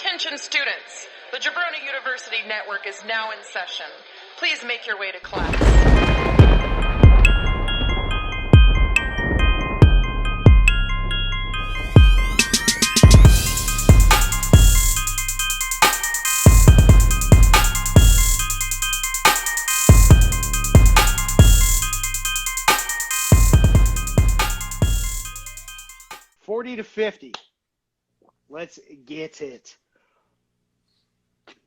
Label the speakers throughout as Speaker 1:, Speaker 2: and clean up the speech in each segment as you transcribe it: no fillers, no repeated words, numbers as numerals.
Speaker 1: Attention students, the Jabroni University Network is now in session. Please make your way to class.
Speaker 2: 40 to 50. Let's get it.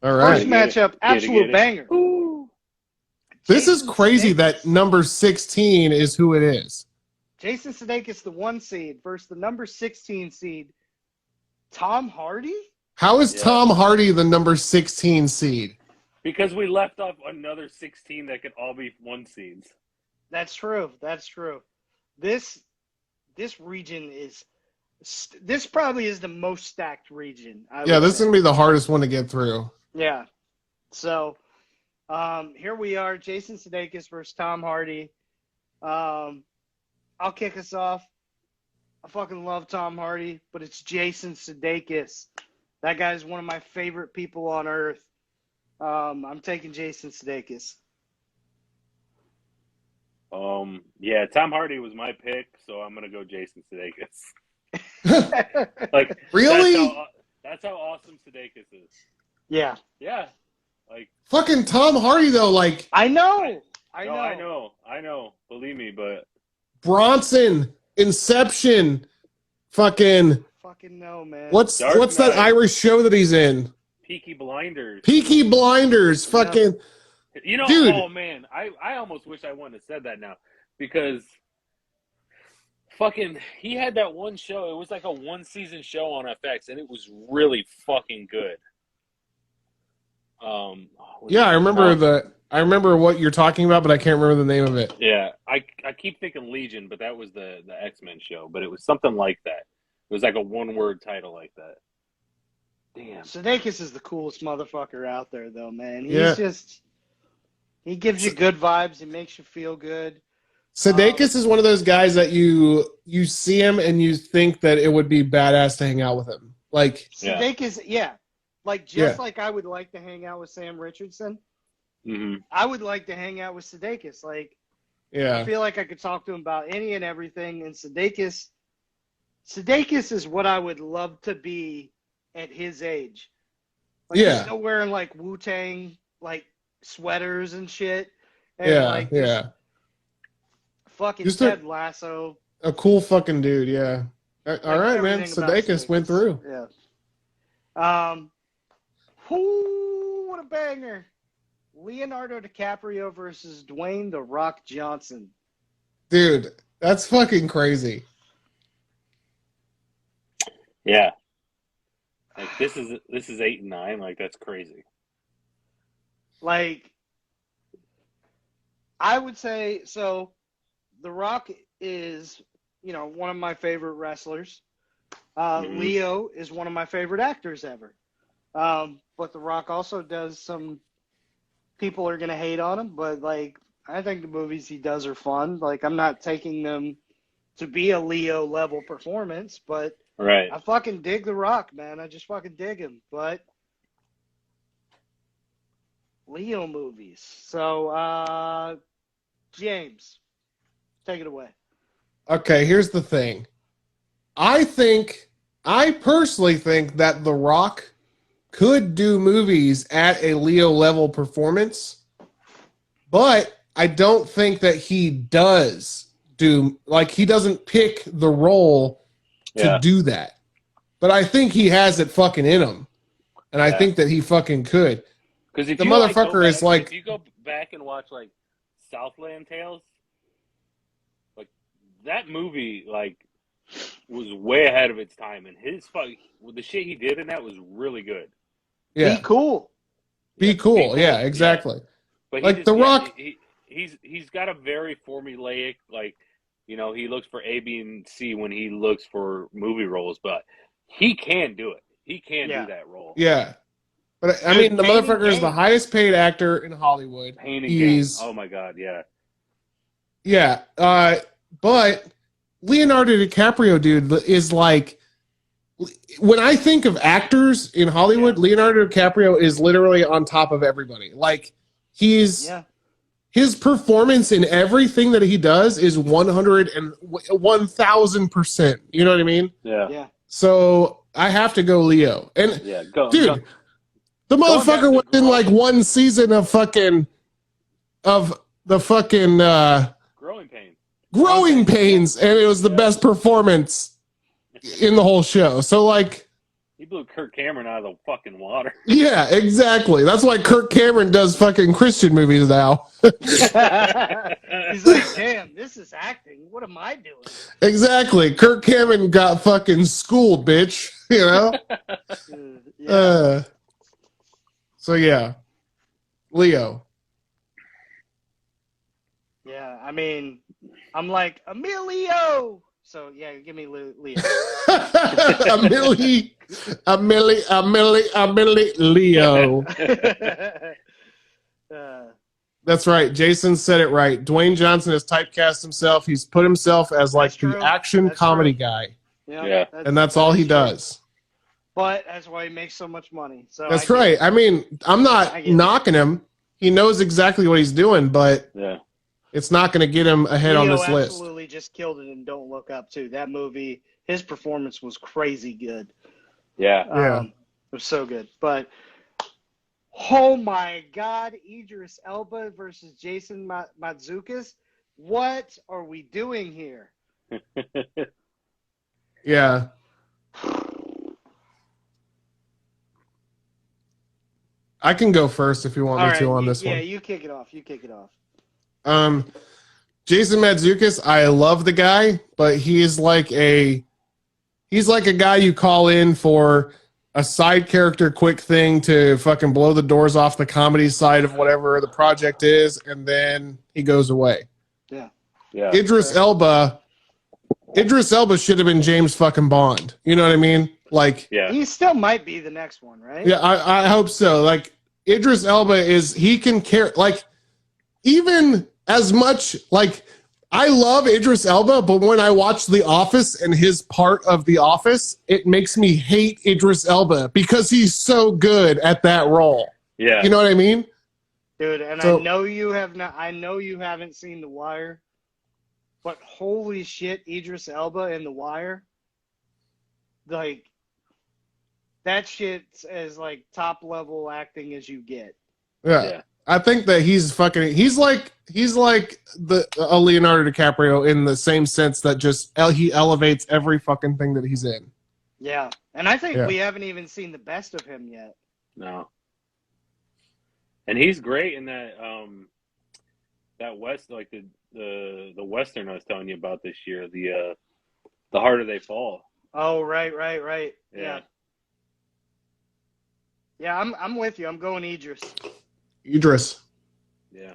Speaker 3: All right.
Speaker 2: First matchup, absolute banger.
Speaker 4: Ooh.
Speaker 3: This is crazy that number 16 is who it is.
Speaker 2: Jason Sudeikis, the 1 seed, versus the number 16 seed, Tom Hardy?
Speaker 3: How is Tom Hardy the number 16 seed?
Speaker 4: Because we left off another 16 that could all be 1 seeds.
Speaker 2: That's true. That's true. This region is... This probably is the most stacked region.
Speaker 3: Yeah, this is going to be the hardest one to get through.
Speaker 2: Yeah. So, here we are, Jason Sudeikis versus Tom Hardy. I'll kick us off. I fucking love Tom Hardy, but it's Jason Sudeikis. That guy's one of my favorite people on earth. I'm taking Jason Sudeikis.
Speaker 4: Yeah, Tom Hardy was my pick, so I'm going to go Jason Sudeikis. Like,
Speaker 3: really?
Speaker 4: That's how awesome Sudeikis is.
Speaker 2: Yeah.
Speaker 4: Yeah. Like,
Speaker 3: fucking Tom Hardy though, like
Speaker 2: I know.
Speaker 4: Believe me, but
Speaker 3: Bronson, Inception, fucking
Speaker 2: no, man.
Speaker 3: What's that Irish show that he's in?
Speaker 4: Peaky Blinders.
Speaker 3: Peaky Blinders, fucking.
Speaker 4: You know,
Speaker 3: dude.
Speaker 4: Oh man, I almost wish I wouldn't have said that now, because fucking he had that one show. It was like a 1-season show on FX, and it was really fucking good.
Speaker 3: Yeah, I remember what you're talking about, but I can't remember the name of it.
Speaker 4: Yeah, I keep thinking Legion, but that was the X-Men show. But it was something like that. It was like a 1-word title like that. Damn.
Speaker 2: Sudeikis is the coolest motherfucker out there, though, man. He gives you good vibes. He makes you feel good.
Speaker 3: Sudeikis is one of those guys that you see him and you think that it would be badass to hang out with him. Like
Speaker 2: Sudeikis, like I would like to hang out with Sam Richardson.
Speaker 4: Mm-hmm.
Speaker 2: I would like to hang out with Sudeikis. Like, I feel like I could talk to him about any and everything. And Sudeikis is what I would love to be at his age. Like, he's still wearing like Wu-Tang like sweaters and shit. And, fucking
Speaker 3: just
Speaker 2: Ted Lasso.
Speaker 3: A cool fucking dude, yeah. All right, man. Sudeikis went through.
Speaker 2: Yeah. What a banger. Leonardo DiCaprio versus Dwayne "The Rock" Johnson.
Speaker 3: Dude, that's fucking crazy.
Speaker 4: Yeah. Like, this is 8 and 9. Like, that's crazy.
Speaker 2: Like, I would say, so The Rock is, one of my favorite wrestlers. Leo is one of my favorite actors ever. But The Rock also does some, people are going to hate on him, but, like, I think the movies he does are fun. Like, I'm not taking them to be a Leo-level performance, but
Speaker 4: right.
Speaker 2: I fucking dig The Rock, man. I just fucking dig him. But Leo movies. So, James, take it away.
Speaker 3: Okay, here's the thing. I personally think that The Rock could do movies at a Leo level performance, but I don't think that he does he doesn't pick the role to do that. But I think he has it fucking in him. And I think that he fucking could.
Speaker 4: Because if
Speaker 3: the
Speaker 4: you
Speaker 3: motherfucker is like,
Speaker 4: if you go back and watch like Southland Tales, like that movie was way ahead of its time, and the shit he did in that was really good.
Speaker 3: Yeah.
Speaker 2: Be cool.
Speaker 3: Be cool. Yeah, exactly.
Speaker 4: Yeah. But
Speaker 3: like The Rock,
Speaker 4: he's got a very formulaic, he looks for A, B, and C when he looks for movie roles, but he can do it. He can do that role.
Speaker 3: Yeah. But I mean, the motherfucker is the highest paid actor in Hollywood.
Speaker 4: He's oh my god, yeah.
Speaker 3: Yeah. But Leonardo DiCaprio, dude, is like when I think of actors in Hollywood, Leonardo DiCaprio is literally on top of everybody. Like his performance in everything that he does is 1,000%. You know what I mean?
Speaker 4: Yeah.
Speaker 3: So I have to go Leo. And dude, the motherfucker was in like one season of the fucking Growing Pains, and it was the best performance in the whole show. So like,
Speaker 4: he blew Kirk Cameron out of the fucking water.
Speaker 3: Yeah, exactly. That's why Kirk Cameron does fucking Christian movies now.
Speaker 2: He's like, damn, this is acting. What am I doing?
Speaker 3: Exactly. Kirk Cameron got fucking schooled, bitch. You know? So yeah. Leo.
Speaker 2: Yeah, I mean, I'm like, Emilio! So yeah, give me Leo.
Speaker 3: Leo. That's right. Jason said it right. Dwayne Johnson has typecast himself. He's put himself as like the action comedy guy.
Speaker 2: Yeah.
Speaker 3: And that's all he does.
Speaker 2: But that's why he makes so much money. So
Speaker 3: that's right. I mean, I'm not knocking him. He knows exactly what he's doing, but it's not going to get him ahead on this list.
Speaker 2: Absolutely just killed it in Don't Look Up, too. That movie, his performance was crazy good.
Speaker 4: Yeah.
Speaker 2: It was so good. But, oh my God, Idris Elba versus Jason Mantzoukas. What are we doing here?
Speaker 3: Yeah. I can go first if you want me to on this one.
Speaker 2: Yeah, you kick it off.
Speaker 3: Jason Mantzoukas, I love the guy, but he's like a guy you call in for a side character quick thing to fucking blow the doors off the comedy side of whatever the project is, and then he goes away.
Speaker 2: Yeah.
Speaker 3: Idris Elba should have been James fucking Bond. You know what I mean? Like,
Speaker 2: he still might be the next one, right?
Speaker 3: Yeah, I hope so. Like, Idris Elba he can care, like, even as much, like, I love Idris Elba, but when I watch The Office and his part of The Office, it makes me hate Idris Elba because he's so good at that role.
Speaker 4: Yeah.
Speaker 3: You know what I mean?
Speaker 2: Dude, and I know you haven't seen The Wire, but holy shit, Idris Elba in The Wire, like, that shit's as like top level acting as you get.
Speaker 3: Yeah. I think that he's like a Leonardo DiCaprio in the same sense that just he elevates every fucking thing that he's in.
Speaker 2: Yeah. And I think we haven't even seen the best of him yet.
Speaker 4: No. And he's great in that West, like the Western I was telling you about this year, the Harder They Fall.
Speaker 2: Oh, right. Yeah. Yeah, I'm with you. I'm going Idris.
Speaker 4: Yeah.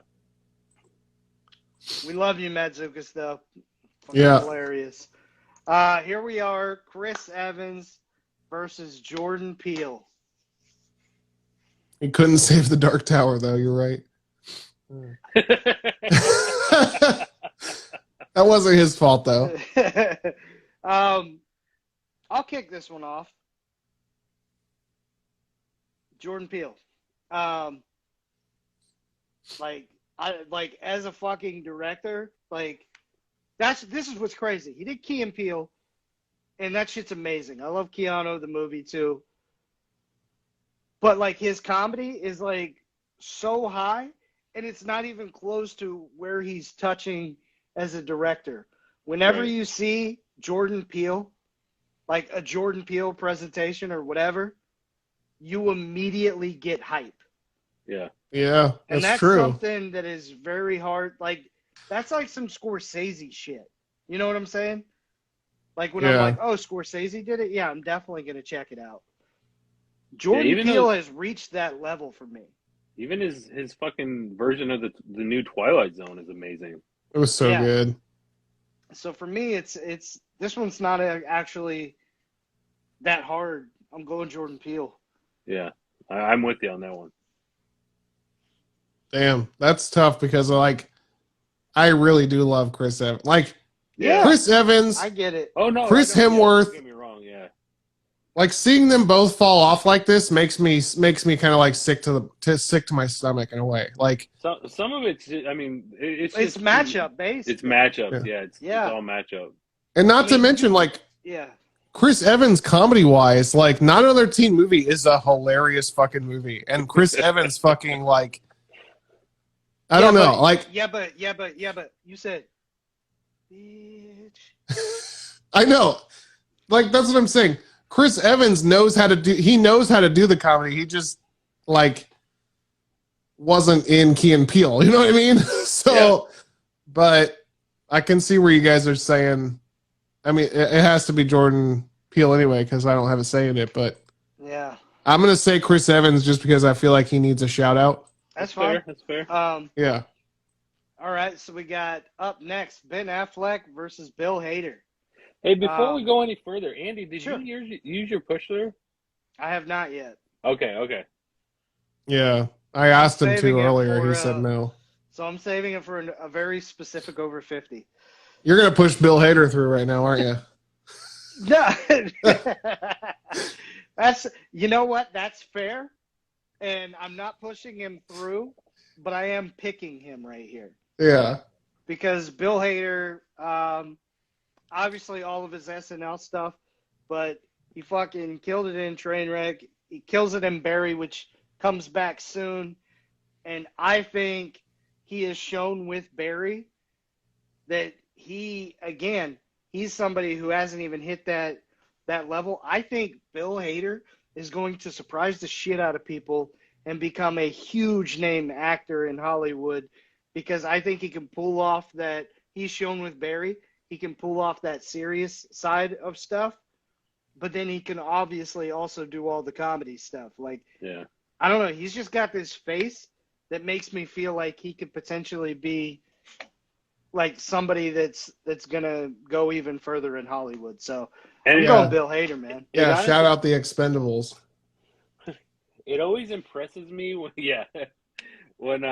Speaker 2: We love you, Mantzoukas, though.
Speaker 3: Yeah.
Speaker 2: Hilarious. Here we are, Chris Evans versus Jordan Peele.
Speaker 3: He couldn't save the Dark Tower, though. You're right. That wasn't his fault, though.
Speaker 2: I'll kick this one off. Jordan Peele. Like as a fucking director, like this is what's crazy. He did Key and Peele, and that shit's amazing. I love Keanu the movie too. But like his comedy is like so high, and it's not even close to where he's touching as a director. Whenever you see Jordan Peele, like a Jordan Peele presentation or whatever, you immediately get hype.
Speaker 3: Yeah,
Speaker 2: and that's
Speaker 3: true.
Speaker 2: Something that is very hard. Like, that's like some Scorsese shit. You know what I'm saying? Like, when I'm like, oh, Scorsese did it? Yeah, I'm definitely going to check it out. Jordan Peele has reached that level for me.
Speaker 4: Even his fucking version of the new Twilight Zone is amazing.
Speaker 3: It was so good.
Speaker 2: So for me, it's this one's not actually that hard. I'm going Jordan Peele.
Speaker 4: Yeah, I'm with you on that one.
Speaker 3: Damn, that's tough because like I really do love Chris Evans. Like Chris Evans,
Speaker 2: I get it.
Speaker 4: Oh no,
Speaker 3: Chris Hemsworth.
Speaker 4: Don't get me wrong,
Speaker 3: Like seeing them both fall off like this makes me kind of like sick to my stomach in a way. Like
Speaker 4: Some of it's I mean it's
Speaker 2: It's
Speaker 4: just
Speaker 2: matchup based.
Speaker 4: it's matchups.
Speaker 3: yeah.
Speaker 4: Yeah, it's
Speaker 2: Yeah.
Speaker 4: all matchup.
Speaker 3: And not
Speaker 2: I
Speaker 3: to
Speaker 2: mean,
Speaker 3: mention like
Speaker 2: Yeah.
Speaker 3: Chris Evans comedy wise, like Not Another Teen Movie is a hilarious fucking movie. And Chris Evans fucking like I don't know, like
Speaker 2: Yeah, but you said bitch.
Speaker 3: I know. Like that's what I'm saying. Chris Evans knows how to do the comedy. He just like wasn't in Key and Peele. You know what I mean? So but I can see where you guys are saying I mean it has to be Jordan Peele anyway, because I don't have a say in it, but
Speaker 2: Yeah.
Speaker 3: I'm gonna say Chris Evans just because I feel like he needs a shout out.
Speaker 2: That's fine.
Speaker 4: Fair. That's fair.
Speaker 3: Yeah.
Speaker 2: All right, so we got up next Ben Affleck versus Bill Hader.
Speaker 4: Hey, before we go any further, Andy, did
Speaker 2: Sure.
Speaker 4: you use your push there?
Speaker 2: I have not yet.
Speaker 4: Okay.
Speaker 3: Yeah. I asked him
Speaker 2: saving
Speaker 3: to
Speaker 2: it
Speaker 3: earlier.
Speaker 2: for,
Speaker 3: He said no.
Speaker 2: So I'm saving it for a very specific over 50.
Speaker 3: You're gonna push Bill Hader through right now, aren't you?
Speaker 2: No. You know what? That's fair. And I'm not pushing him through, but I am picking him right here.
Speaker 3: Yeah.
Speaker 2: Because Bill Hader, obviously all of his SNL stuff, but he fucking killed it in Trainwreck. He kills it in Barry, which comes back soon. And I think he has shown with Barry that he's somebody who hasn't even hit that level. I think Bill Hader is going to surprise the shit out of people and become a huge name actor in Hollywood, because I think he can pull off that. He's shown with Barry, he can pull off that serious side of stuff, but then he can obviously also do all the comedy stuff. Like,
Speaker 4: Yeah.
Speaker 2: I don't know, he's just got this face that makes me feel like he could potentially be like somebody that's gonna go even further in Hollywood. So I'm going Bill Hader, man.
Speaker 3: Yeah, shout out the Expendables.
Speaker 4: It always impresses me when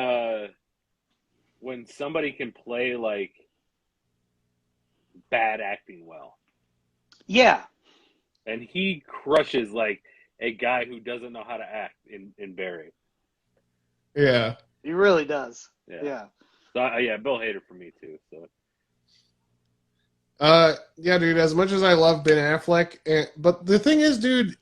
Speaker 4: somebody can play like bad acting well.
Speaker 2: Yeah.
Speaker 4: And he crushes like a guy who doesn't know how to act in Barry.
Speaker 3: Yeah.
Speaker 2: He really does.
Speaker 4: Yeah.
Speaker 2: Yeah.
Speaker 4: So, Bill Hader for me too. So.
Speaker 3: Yeah, dude. As much as I love Ben Affleck, but the thing is, dude,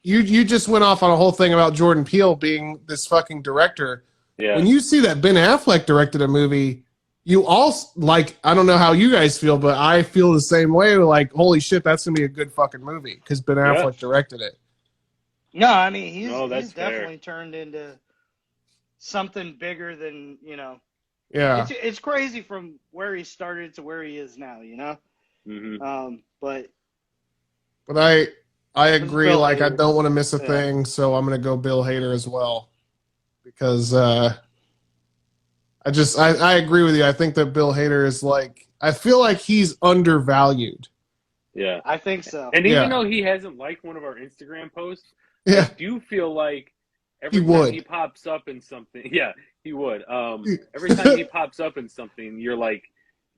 Speaker 3: you just went off on a whole thing about Jordan Peele being this fucking director.
Speaker 4: Yeah.
Speaker 3: When you see that Ben Affleck directed a movie, you also like. I don't know how you guys feel, but I feel the same way. Like, holy shit, that's gonna be a good fucking movie because Ben Affleck directed it.
Speaker 2: No, I mean he's
Speaker 4: fair.
Speaker 2: definitely turned into something bigger than, you know.
Speaker 3: Yeah.
Speaker 2: It's crazy from where he started to where he is now, you know.
Speaker 4: Mm-hmm.
Speaker 2: But
Speaker 3: I agree.
Speaker 2: Bill
Speaker 3: Like, I
Speaker 2: Hader.
Speaker 3: don't want to miss a
Speaker 2: Yeah.
Speaker 3: thing, so I'm gonna go Bill Hader as well because I agree with you. I think that Bill Hader is like, I feel like he's undervalued.
Speaker 4: Yeah.
Speaker 2: I think so.
Speaker 4: And even though he hasn't liked one of our Instagram posts,
Speaker 3: Yeah.
Speaker 4: I do feel like every
Speaker 3: He
Speaker 4: time
Speaker 3: would.
Speaker 4: he pops up in something, he would. Every time he pops up in something, you're like,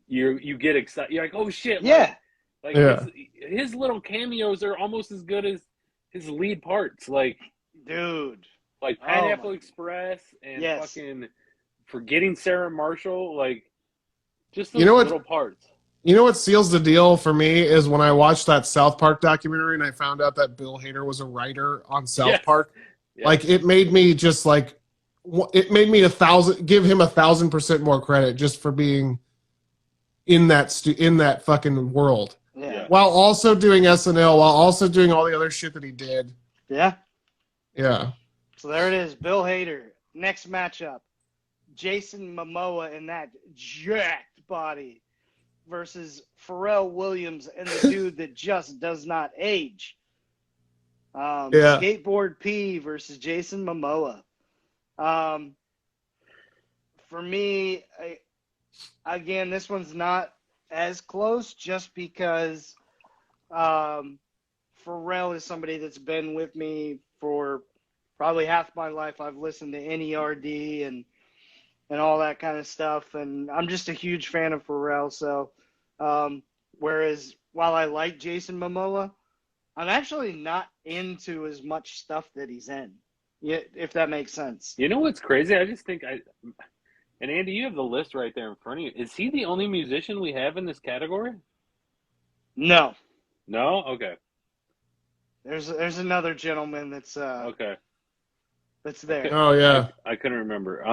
Speaker 4: you get excited. You're like, oh shit!
Speaker 2: Yeah.
Speaker 4: Like
Speaker 3: Yeah.
Speaker 4: his little cameos are almost as good as his lead parts. Like,
Speaker 2: Dude.
Speaker 4: like Pineapple Express and fucking Forgetting Sarah Marshall. Like, just those little parts.
Speaker 3: You know what seals the deal for me is when I watched that South Park documentary and I found out that Bill Hader was a writer on South Park.
Speaker 4: Yeah.
Speaker 3: Like, it made me just like, it made me give him 1,000% more credit just for being in that fucking world.
Speaker 2: Yeah.
Speaker 3: While also doing SNL, while also doing all the other shit that he did.
Speaker 2: Yeah.
Speaker 3: Yeah.
Speaker 2: So there it is, Bill Hader. Next matchup, Jason Momoa in that jacked body versus Pharrell Williams and the dude that just does not age. Skateboard P versus Jason Momoa. For me, again, this one's not as close just because Pharrell is somebody that's been with me for probably half my life. I've listened to NERD and all that kind of stuff, and I'm just a huge fan of Pharrell. So, whereas while I like Jason Momoa, I'm actually not into as much stuff that he's in. Yeah, if that makes sense.
Speaker 4: You know what's crazy? I just think and Andy, you have the list right there in front of you. Is he the only musician we have in this category?
Speaker 2: No,
Speaker 4: No? Okay.
Speaker 2: there's another gentleman that's
Speaker 4: Okay.
Speaker 2: there
Speaker 3: Oh yeah,
Speaker 4: I couldn't remember.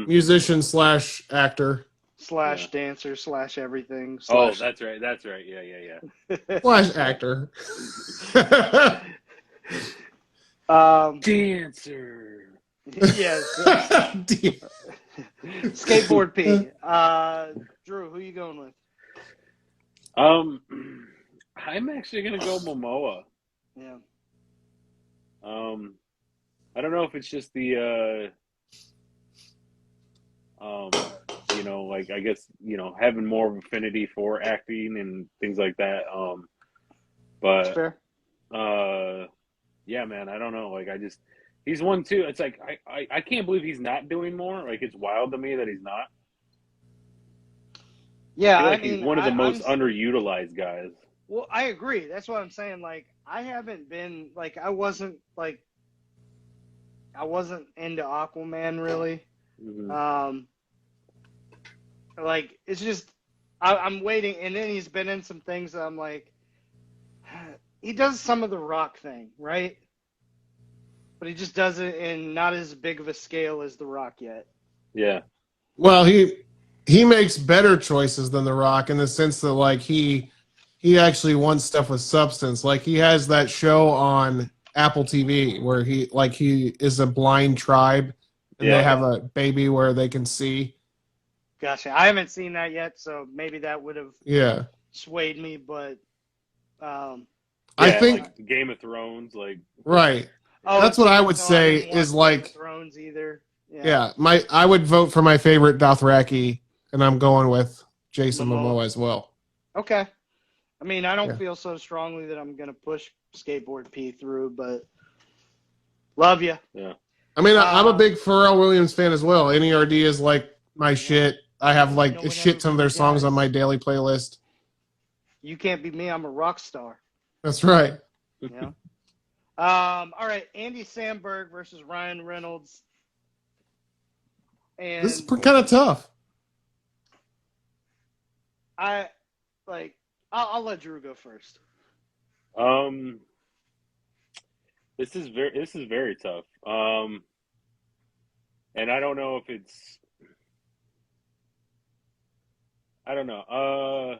Speaker 3: musician slash actor
Speaker 2: slash
Speaker 4: Yeah.
Speaker 2: dancer slash everything
Speaker 4: Oh,
Speaker 2: slash.
Speaker 4: that's right. That's right. Yeah.
Speaker 3: slash actor.
Speaker 4: Dancer.
Speaker 2: Yes. Skateboard P. Drew, who you going with?
Speaker 4: I'm actually gonna go Momoa.
Speaker 2: Yeah.
Speaker 4: I don't know if it's just the you know, like I guess, you know, having more of affinity for acting and things like that.
Speaker 2: That's
Speaker 4: But
Speaker 2: fair.
Speaker 4: yeah, man, I don't know. Like he's one too. It's like I can't believe he's not doing more. Like it's wild to me that he's not.
Speaker 2: Yeah,
Speaker 4: I feel
Speaker 2: I
Speaker 4: like he's
Speaker 2: mean,
Speaker 4: one of the most
Speaker 2: I'm
Speaker 4: underutilized guys.
Speaker 2: well, I agree. That's what I'm saying. Like, I haven't been like I wasn't into Aquaman really.
Speaker 4: Mm-hmm.
Speaker 2: Like it's just I'm waiting, and then he's been in some things that I'm like, he does some of the Rock thing, right? But he just does it in not as big of a scale as the Rock yet.
Speaker 4: Yeah.
Speaker 3: Well, he makes better choices than The Rock in the sense that like he actually wants stuff with substance. Like he has that show on Apple TV where he is a blind tribe and they
Speaker 4: Yeah.
Speaker 3: have a baby where they can see.
Speaker 2: Gotcha. I haven't seen that yet, so maybe that would have
Speaker 3: Yeah.
Speaker 2: swayed me, but
Speaker 3: I
Speaker 4: Yeah,
Speaker 3: think
Speaker 4: like Game of Thrones, like
Speaker 3: right.
Speaker 2: oh,
Speaker 3: That's what I would
Speaker 2: no,
Speaker 3: say
Speaker 2: didn't watch
Speaker 3: is
Speaker 2: Game
Speaker 3: like
Speaker 2: of Thrones either.
Speaker 3: yeah, I would vote for my favorite Dothraki and I'm going with Jason Momoa as well.
Speaker 2: Okay. I mean, I don't
Speaker 3: Yeah.
Speaker 2: feel so strongly that I'm going to push Skateboard P through, but love you.
Speaker 4: yeah.
Speaker 3: I mean, I'm a big Pharrell Williams fan as well. NERD is like my shit. I have like
Speaker 2: know
Speaker 3: a
Speaker 2: what
Speaker 3: shit ton of their
Speaker 2: everybody
Speaker 3: songs on
Speaker 2: does.
Speaker 3: my daily playlist.
Speaker 2: You can't be me. I'm a rock star.
Speaker 3: That's right.
Speaker 2: Yeah. All right. Andy Samberg versus Ryan Reynolds. And
Speaker 3: This is kind of tough.
Speaker 2: I'll let Drew go first.
Speaker 4: This is very tough. And I don't know if it's I don't know.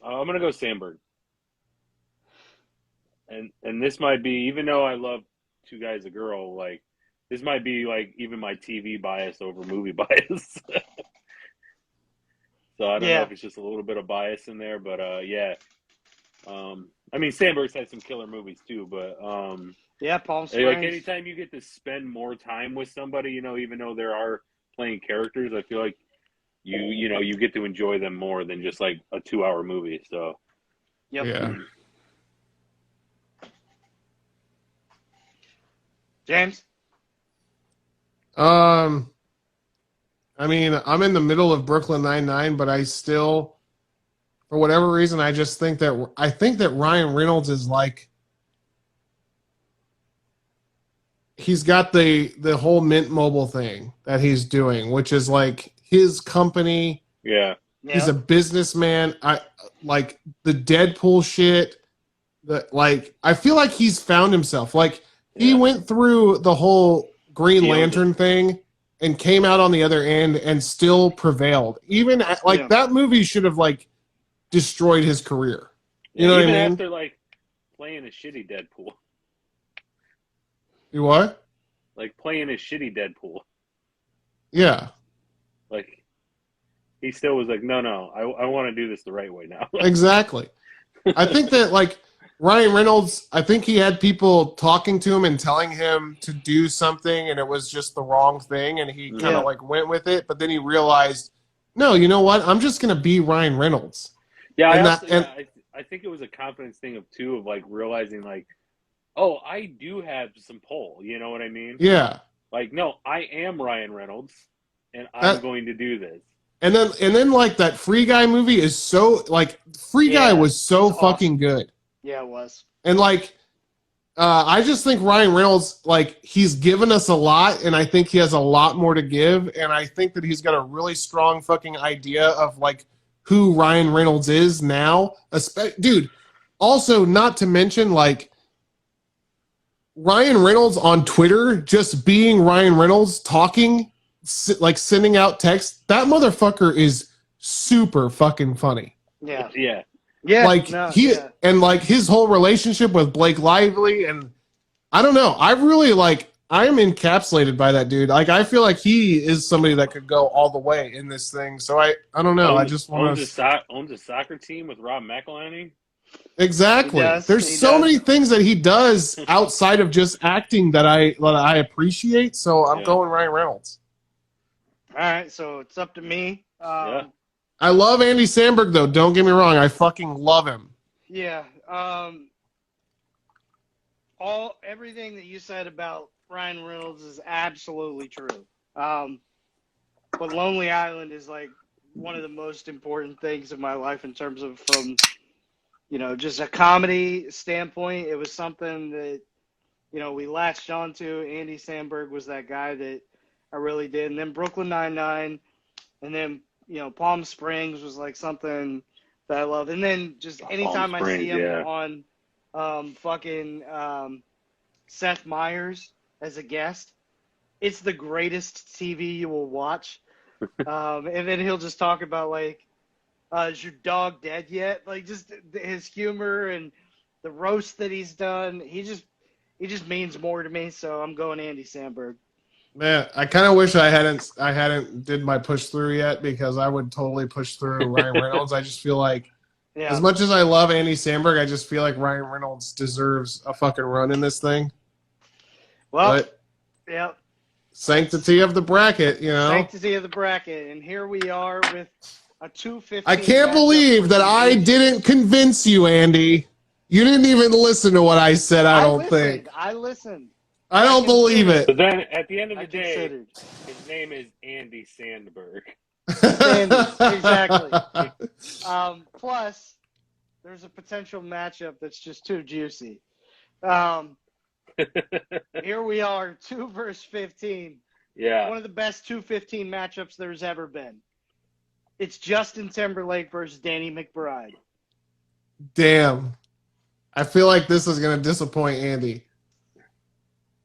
Speaker 4: I'm gonna go Sandberg. And this might be, even though I love Two Guys a Girl, like this might be like even my TV bias over movie bias. So I don't know if it's just a little bit of bias in there, but yeah. I mean, Sandberg's had some killer movies too, but
Speaker 2: Palm Springs.
Speaker 4: like anytime you get to spend more time with somebody, you know, even though there are playing characters, I feel like you get to enjoy them more than just like a 2-hour movie. So
Speaker 2: Yep.
Speaker 3: Yeah.
Speaker 2: James.
Speaker 3: I mean, I'm in the middle of Brooklyn Nine-Nine, but I still, for whatever reason, I think that Ryan Reynolds is like, he's got the whole Mint Mobile thing that he's doing, which is like his company.
Speaker 4: yeah.
Speaker 3: He's a businessman. I like the Deadpool shit. I feel like he's found himself. Like he went through the whole Green Lantern thing and came out on the other end and still prevailed. Even that movie should have like destroyed his career. You know what I mean?
Speaker 4: Even after like playing a shitty Deadpool.
Speaker 3: You what?
Speaker 4: Like playing a shitty Deadpool.
Speaker 3: Yeah.
Speaker 4: Like he still was like, no, I want to do this the right way now.
Speaker 3: Exactly. I think that like Ryan Reynolds, I think he had people talking to him and telling him to do something and it was just the wrong thing and he kind of like went with it, but then he realized, no, you know what? I'm just going to be Ryan Reynolds.
Speaker 4: Yeah, I think it was a confidence thing of like realizing like, oh, I do have some pull, you know what I mean?
Speaker 3: Yeah.
Speaker 4: Like, no, I am Ryan Reynolds and I'm going to do this.
Speaker 3: And then like that Free Guy movie is so like Free Guy
Speaker 2: Yeah,
Speaker 3: was so
Speaker 2: it's
Speaker 3: fucking
Speaker 2: awesome.
Speaker 3: good.
Speaker 2: Yeah, it was.
Speaker 3: And like I just think Ryan Reynolds, like, he's given us a lot, and I think he has a lot more to give, and I think that he's got a really strong fucking idea of, like, who Ryan Reynolds is now. Dude, also, not to mention, like, Ryan Reynolds on Twitter, just being Ryan Reynolds, talking, like, sending out text, that motherfucker is super fucking funny.
Speaker 2: Yeah.
Speaker 4: Yeah.
Speaker 2: Yeah.
Speaker 3: Like, and, like, his whole relationship with Blake Lively, and I don't know. I'm encapsulated by that dude. Like, I feel like he is somebody that could go all the way in this thing. So I don't know. I just want to
Speaker 4: owns a soccer team with Rob McElhenney.
Speaker 3: exactly.
Speaker 2: He does.
Speaker 3: There's
Speaker 2: He
Speaker 3: so
Speaker 2: does.
Speaker 3: many things that he does outside of just acting that I appreciate. So I'm going Ryan Reynolds.
Speaker 2: All right, so it's up to me.
Speaker 4: Yeah.
Speaker 3: I love Andy Samberg though. Don't get me wrong. I fucking love him.
Speaker 2: Yeah. Everything that you said about Ryan Reynolds is absolutely true. But Lonely Island is like one of the most important things in my life in terms of from, just a comedy standpoint. It was something that, we latched onto. Andy Samberg was that guy that I really did. And then Brooklyn Nine-Nine, and then, Palm Springs was like something that I love. And then just anytime I see him on Seth Meyers as a guest, it's the greatest TV you will watch. And then he'll just talk about like, is your dog dead yet? Like just his humor and the roast that he's done. He just means more to me. So I'm going Andy Samberg.
Speaker 3: Man, I kind of wish I hadn't did my push through yet, because I would totally push through Ryan Reynolds. I just feel like, as much as I love Andy Samberg, I just feel like Ryan Reynolds deserves a fucking run in this thing.
Speaker 2: Well,
Speaker 3: but, sanctity of the bracket,
Speaker 2: Sanctity of the bracket, and here we are with a 215.
Speaker 3: I can't believe that I didn't convince you, Andy. You didn't even listen to what I said. I don't think.
Speaker 2: I listened.
Speaker 3: I don't believe it.
Speaker 4: But then at the end of the day, his name is Andy Sandberg.
Speaker 2: Exactly. Plus, there's a potential matchup that's just too juicy. Here we are, 2 versus 15.
Speaker 4: Yeah.
Speaker 2: One of the best 215 matchups there's ever been. It's Justin Timberlake versus Danny McBride.
Speaker 3: Damn. I feel like this is going to disappoint Andy.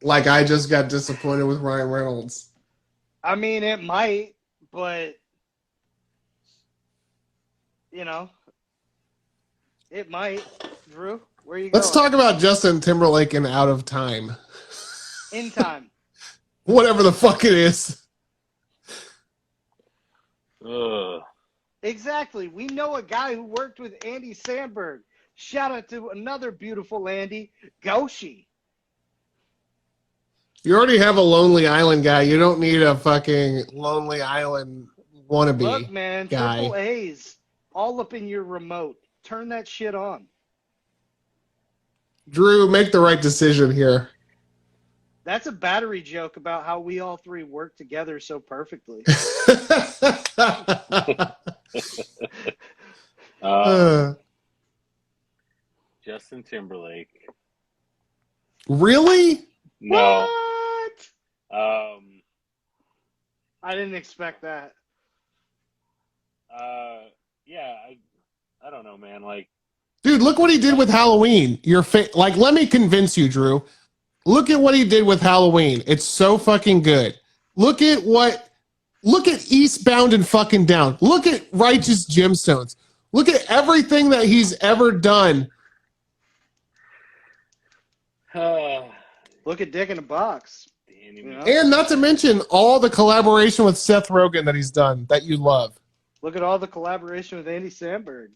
Speaker 3: Like I just got disappointed with Ryan Reynolds.
Speaker 2: I mean, it might, but, it might. Drew, where are you going?
Speaker 3: Let's talk about Justin Timberlake in Out of Time.
Speaker 2: In Time.
Speaker 3: Whatever the fuck it is.
Speaker 2: Exactly. We know a guy who worked with Andy Samberg. Shout out to another beautiful Andy, Goshi.
Speaker 3: You already have a Lonely Island guy. You don't need a fucking Lonely Island wannabe.
Speaker 2: Look, man,
Speaker 3: guy.
Speaker 2: triple A's all up in your remote. Turn that shit on.
Speaker 3: Drew, make the right decision here.
Speaker 2: That's a battery joke about how we all three work together so perfectly.
Speaker 4: Justin Timberlake.
Speaker 3: Really?
Speaker 4: No.
Speaker 2: What? I didn't expect that.
Speaker 4: Yeah, I don't know, man. Like,
Speaker 3: dude, look what he did with Halloween. Like, let me convince you, Drew. Look at what he did with Halloween. It's so fucking good. Look at Eastbound and fucking Down. Look at Righteous Gemstones. Look at everything that he's ever done.
Speaker 2: Look at Dick in a Box.
Speaker 3: And not to mention all the collaboration with Seth Rogen that he's done that you love.
Speaker 2: Look at all the collaboration with Andy Samberg.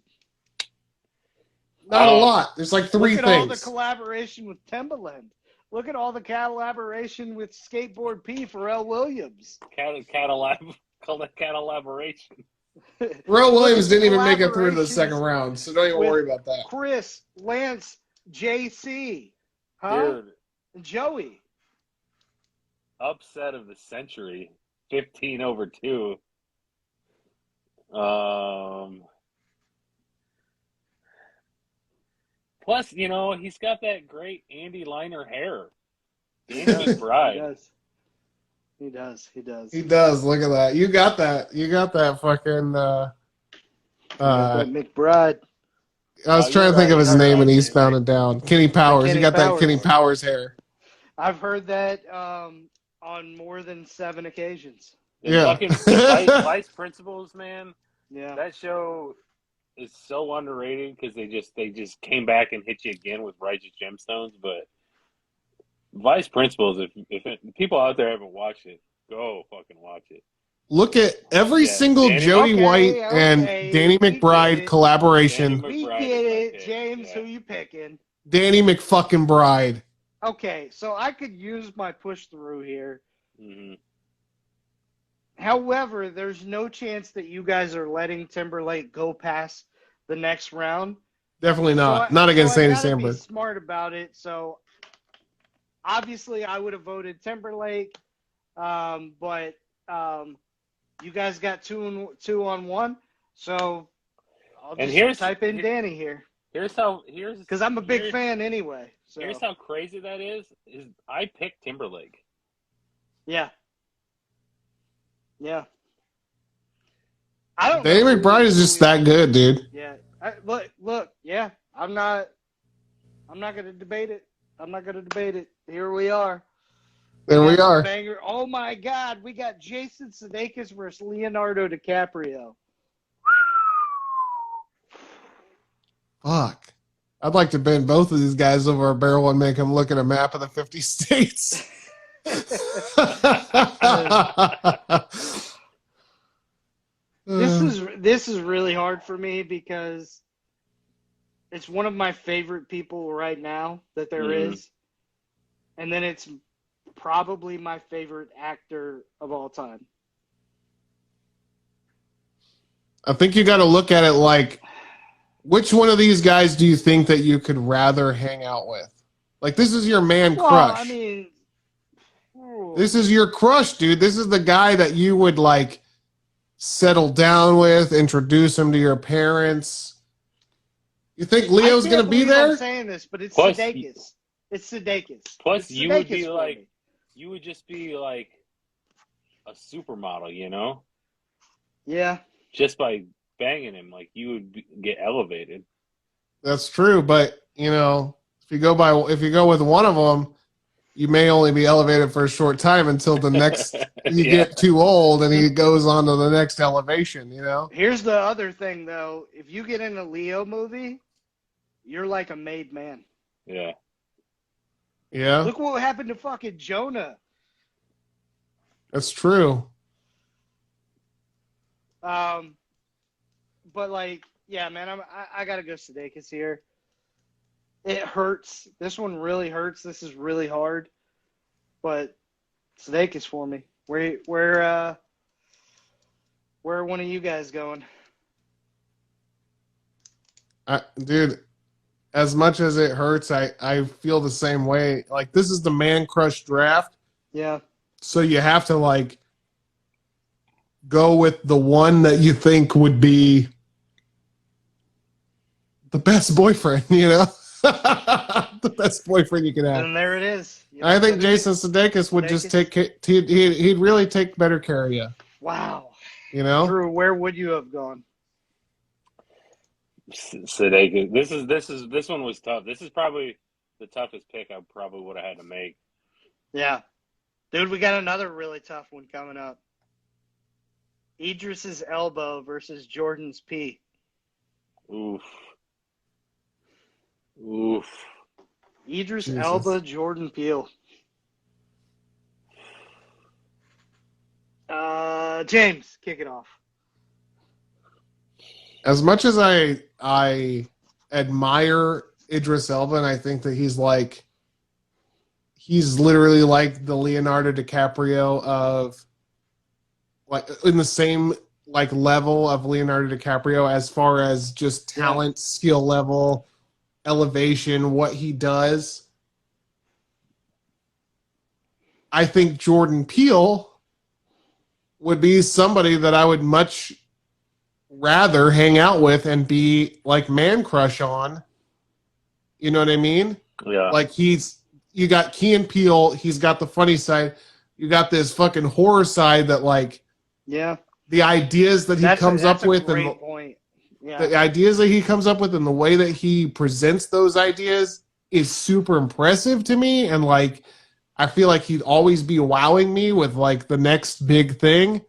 Speaker 3: Not a lot. There's like 3
Speaker 2: things. Look at all the collaboration with Timbaland. Look at all the collaboration with Skateboard P. Pharrell Williams.
Speaker 4: Call that collaboration.
Speaker 3: Pharrell Williams didn't even make it through to the second round, so don't even worry about that.
Speaker 2: Chris, Lance, JC, Dude. And Joey.
Speaker 4: Upset of the century, 15-2. Plus, he's got that great Andy Liner hair.
Speaker 2: He
Speaker 4: Danny
Speaker 2: does.
Speaker 4: McBride.
Speaker 2: He does.
Speaker 3: He does. Look at that. You got that. You got that fucking.
Speaker 2: That McBride.
Speaker 3: I was trying
Speaker 4: you're
Speaker 3: to think
Speaker 4: right.
Speaker 3: of his
Speaker 4: You're
Speaker 3: name
Speaker 4: right,
Speaker 3: and
Speaker 4: Danny.
Speaker 3: Eastbound and Down. Kenny Powers. You
Speaker 2: Kenny
Speaker 3: got that
Speaker 2: Powers.
Speaker 3: Kenny Powers hair.
Speaker 2: I've heard that on more than 7 occasions.
Speaker 3: Yeah.
Speaker 4: Fucking the Vice Principals, man.
Speaker 2: Yeah.
Speaker 4: That show is so underrated because they just came back and hit you again with Righteous Gemstones. But Vice Principals, if people out there haven't watched it, go fucking watch it.
Speaker 3: Look at every single
Speaker 4: Danny-
Speaker 3: Jody White and Danny
Speaker 2: we get
Speaker 3: McBride
Speaker 2: it.
Speaker 3: collaboration.
Speaker 4: Danny
Speaker 2: We
Speaker 4: McBride
Speaker 2: get
Speaker 4: is my
Speaker 2: it,
Speaker 4: pick,
Speaker 2: James.
Speaker 4: yeah.
Speaker 2: Who you picking?
Speaker 3: Danny McFucking Bride.
Speaker 2: Okay, so I could use my push through here.
Speaker 4: Mm-hmm.
Speaker 2: However, there's no chance that you guys are letting Timberlake go past the next round.
Speaker 3: Definitely not. Not against Andy
Speaker 2: I gotta be
Speaker 3: Samberg.
Speaker 2: smart about it. So obviously, I would have voted Timberlake, but you guys got two on one. So I'll just type in Danny here.
Speaker 4: Here's
Speaker 2: Because I'm a big fan anyway. So
Speaker 4: here's how crazy that is I picked Timberlake.
Speaker 2: yeah. Yeah. I don't
Speaker 3: Danny
Speaker 2: know
Speaker 3: McBride is just that good, dude.
Speaker 2: Yeah. Look, yeah. I'm not gonna debate it. Here we are.
Speaker 3: There we are.
Speaker 2: Banger. Oh my God, we got Jason Sudeikis versus Leonardo DiCaprio.
Speaker 3: Fuck. I'd like to bend both of these guys over a barrel and make them look at a map of the 50 states.
Speaker 2: This is really hard for me because it's one of my favorite people right now that there is. And then it's probably my favorite actor of all time.
Speaker 3: I think you got to look at it like, which one of these guys do you think that you could rather hang out with? Like, this is your man crush.
Speaker 2: I mean,
Speaker 3: this is your crush, dude. This is the guy that you would, like, settle down with, introduce him to your parents. You think Leo's going to be there?
Speaker 2: I'm saying this, but it's Sudeikis. It's Sudeikis.
Speaker 4: Plus,
Speaker 2: you would be
Speaker 4: like, you would just be like a supermodel, you know?
Speaker 2: Yeah.
Speaker 4: Just by banging him, like you would get elevated.
Speaker 3: That's true, but you know, if you go with one of them, you may only be elevated for a short time until the next you get too old and he goes on to the next elevation, you know?
Speaker 2: Here's the other thing though, if you get in a Leo movie, you're like a made man.
Speaker 4: Yeah.
Speaker 3: Yeah.
Speaker 2: Look what happened to fucking Jonah.
Speaker 3: That's true.
Speaker 2: But like, yeah, man, I gotta go Sudeikis here. It hurts. This one really hurts. This is really hard. But Sudeikis for me. Where are one of you guys going?
Speaker 3: Dude, as much as it hurts, I feel the same way. Like, this is the man crush draft.
Speaker 2: Yeah. So
Speaker 3: you have to, like, go with the one that you think would be the best boyfriend, you know? The best boyfriend you can have.
Speaker 2: And there it is.
Speaker 3: I think Jason Sudeikis would just he'd really take better care of you.
Speaker 2: Wow.
Speaker 3: You know?
Speaker 2: Drew, where would you have gone?
Speaker 4: Sudeikis. This one was tough. This is probably the toughest pick I probably would have had to make.
Speaker 2: Yeah. Dude, we got another really tough one coming up. Idris's elbow versus Jordan's P.
Speaker 4: Oof.
Speaker 2: Idris Elba, Jordan Peele. James, kick it off.
Speaker 3: As much as I admire Idris Elba, and I think that he's literally like the Leonardo DiCaprio of, like, in the same like level of Leonardo DiCaprio as far as just talent, skill level, elevation, what he does. I think Jordan Peele would be somebody that I would much rather hang out with and be like man crush on. You know what I mean?
Speaker 4: Yeah.
Speaker 3: Like you got Key and Peele, he's got the funny side. You got this fucking horror side that like
Speaker 2: Yeah.
Speaker 3: the ideas that he comes up with
Speaker 2: That's a great
Speaker 3: and
Speaker 2: point. Yeah.
Speaker 3: the ideas that he comes up with and the way that he presents those ideas is super impressive to me. And like, I feel like he'd always be wowing me with like the next big thing.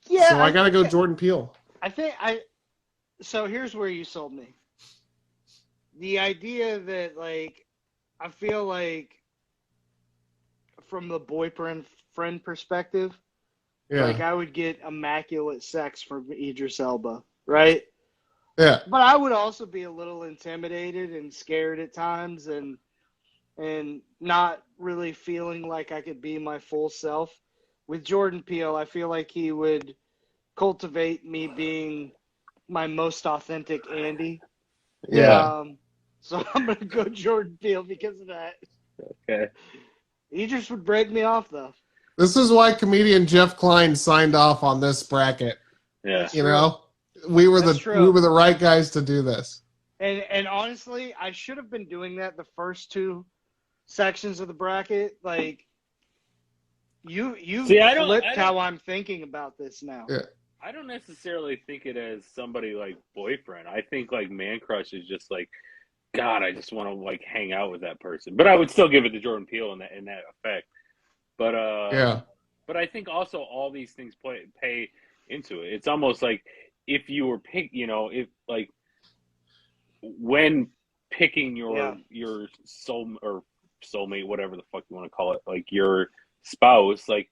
Speaker 2: Yeah.
Speaker 3: So I gotta go Jordan Peele.
Speaker 2: So here's where you sold me. The idea that like, I feel like from the boyfriend friend perspective,
Speaker 3: Yeah.
Speaker 2: like I would get immaculate sex from Idris Elba, right?
Speaker 3: Yeah.
Speaker 2: But I would also be a little intimidated and scared at times and not really feeling like I could be my full self. With Jordan Peele, I feel like he would cultivate me being my most authentic Andy.
Speaker 3: Yeah.
Speaker 2: So I'm going to go Jordan Peele because of that.
Speaker 4: Okay.
Speaker 2: Idris would break me off, though.
Speaker 3: This is why comedian Jeff Klein signed off on this bracket.
Speaker 4: Yeah.
Speaker 3: You know? We were
Speaker 2: That's
Speaker 3: the
Speaker 2: true.
Speaker 3: right guys to do this.
Speaker 2: And honestly, I should have been doing that the first two sections of the bracket. Like, you
Speaker 4: See, I don't-
Speaker 2: flipped
Speaker 4: I don't-
Speaker 2: how I'm thinking about this now.
Speaker 3: Yeah.
Speaker 4: I don't necessarily think it as somebody like boyfriend. I think like man crush is just like, God, I just want to like hang out with that person. But I would still give it to Jordan Peele in that effect. But
Speaker 3: Yeah.
Speaker 4: But I think also all these things pay into it. It's almost like if you were if like when picking your soulmate, whatever the fuck you want to call it, like your spouse, like,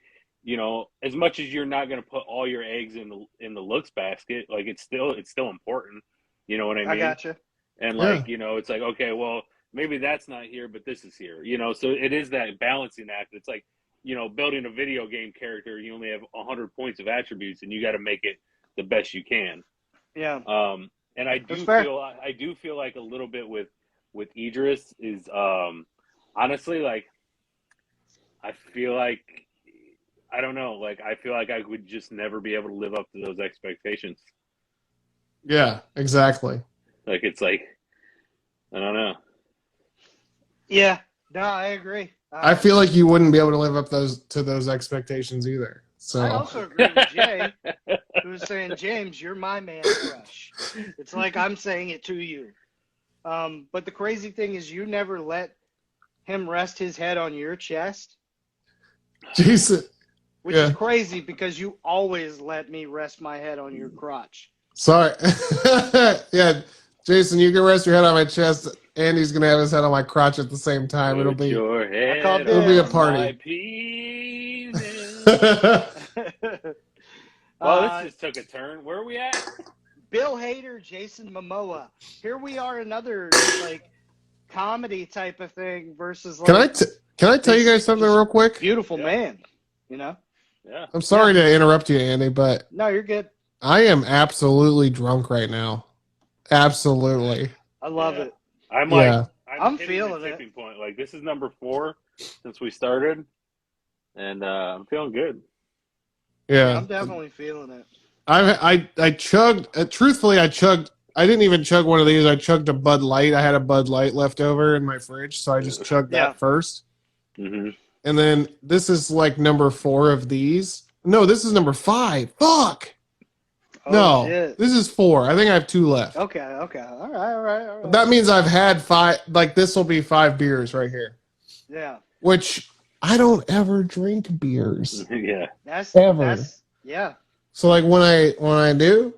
Speaker 4: as much as you're not going to put all your eggs in the looks basket, like it's still important. You know what I mean?
Speaker 2: I gotcha.
Speaker 4: And like, it's like, okay, well, maybe that's not here, but this is here. So it is that balancing act. It's like, building a video game character, you only have 100 points of attributes, and you got to make it the best you can.
Speaker 2: Yeah.
Speaker 4: And I
Speaker 2: That's fair.
Speaker 4: do feel like a little bit with Idris is honestly, like, I feel like, I don't know, like I feel like I would just never be able to live up to those expectations.
Speaker 3: Yeah, exactly.
Speaker 4: Like it's like, I don't know.
Speaker 2: Yeah. No, I agree.
Speaker 3: I feel like you wouldn't be able to live up to those expectations either. So
Speaker 2: I also agree with Jay, who was saying, James, you're my man crush. It's like I'm saying it to you. But the crazy thing is you never let him rest his head on your chest,
Speaker 3: Jason,
Speaker 2: which is crazy because you always let me rest my head on your crotch.
Speaker 3: sorry. Yeah, Jason, you can rest your head on my chest. Andy's gonna have his head on my crotch at the same time. It'll be
Speaker 4: your head
Speaker 3: it'll be a
Speaker 4: on
Speaker 3: party.
Speaker 4: my penis. Well, this just took a turn. Where are we at?
Speaker 2: Bill Hader, Jason Momoa. Here we are, another like comedy type of thing versus like.
Speaker 3: Can I tell you guys something real quick?
Speaker 2: Beautiful man,
Speaker 4: Yeah.
Speaker 3: I'm sorry to interrupt you, Andy, but
Speaker 2: No, you're good.
Speaker 3: I am absolutely drunk right now. Absolutely.
Speaker 2: I love it.
Speaker 4: I'm
Speaker 3: Yeah.
Speaker 2: I'm
Speaker 4: hitting
Speaker 2: feeling
Speaker 4: the
Speaker 2: it.
Speaker 4: tipping point. Like this is number 4 since we started, and I'm feeling good.
Speaker 3: Yeah.
Speaker 2: I'm definitely feeling it.
Speaker 3: I chugged. Truthfully, I didn't even chug one of these. I chugged a Bud Light. I had a Bud Light left over in my fridge, so I just chugged
Speaker 2: Yeah.
Speaker 3: that first.
Speaker 4: Mm-hmm.
Speaker 3: And then this is like number 4 of these. No, this is number 5. Fuck.
Speaker 2: Oh,
Speaker 3: No,
Speaker 2: shit.
Speaker 3: this is 4. I think I have 2 left.
Speaker 2: Okay. All right.
Speaker 3: But that means I've had 5. Like this will be 5 beers right here.
Speaker 2: Yeah.
Speaker 3: Which I don't ever drink beers.
Speaker 4: Yeah.
Speaker 2: That's
Speaker 3: Ever.
Speaker 2: yeah.
Speaker 3: So like when I do,